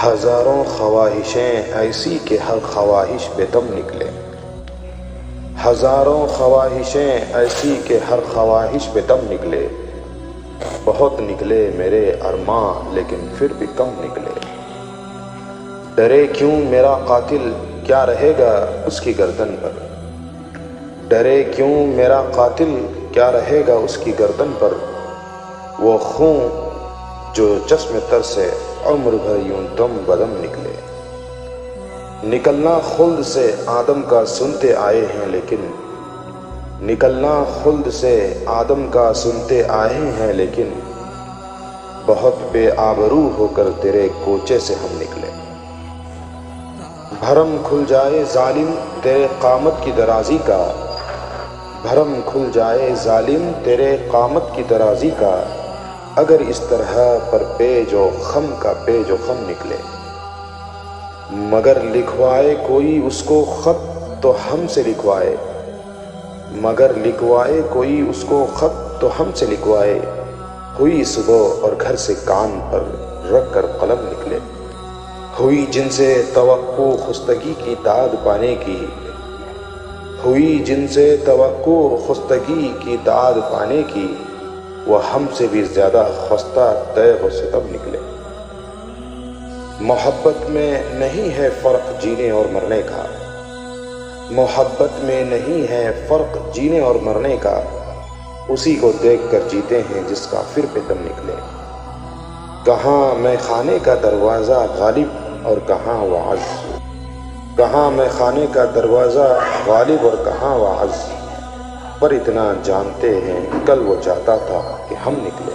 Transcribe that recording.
ہزاروں خواہشیں ایسی کہ ہر خواہش بے دم نکلے، ہزاروں خواہشیں ایسی کہ ہر خواہش بے دم نکلے، بہت نکلے میرے ارماں لیکن پھر بھی کم نکلے۔ ڈرے کیوں میرا قاتل کیا رہے گا اس کی گردن پر، ڈرے کیوں میرا قاتل کیا رہے گا اس کی گردن پر، وہ خون جو چشم تر سے عمر بھر یوں دم بدم نکلے۔ نکلنا خلد سے آدم کا سنتے آئے ہیں لیکن، نکلنا خلد سے آدم کا سنتے آئے ہیں لیکن، بہت بے آبرو ہو کر تیرے کوچے سے ہم نکلے۔ بھرم کھل جائے ظالم تیرے قامت کی درازی کا، بھرم کھل جائے ظالم تیرے قامت کی درازی کا، اگر اس طرح پر پیج و خم کا پیج و خم نکلے۔ مگر لکھوائے کوئی اس کو خط تو ہم سے لکھوائے، مگر لکھوائے کوئی اس کو خط تو ہم سے لکھوائے، ہوئی صبح اور گھر سے کان پر رکھ کر قلم نکلے۔ ہوئی جن سے توقع خستگی کی داد پانے کی، ہوئی جن سے توقع خستگی کی داد پانے کی، وہ ہم سے بھی زیادہ خستہ تیغ و ستم نکلے۔ محبت میں نہیں ہے فرق جینے اور مرنے کا، محبت میں نہیں ہے فرق جینے اور مرنے کا، اسی کو دیکھ کر جیتے ہیں جس کا پھر پہ دم نکلے۔ کہاں میں خانے کا دروازہ غالب اور کہاں وعظ، کہاں میں خانے کا دروازہ غالب اور کہاں وعظ، پر اتنا جانتے ہیں کل وہ چاہتا تھا کہ ہم نکلے۔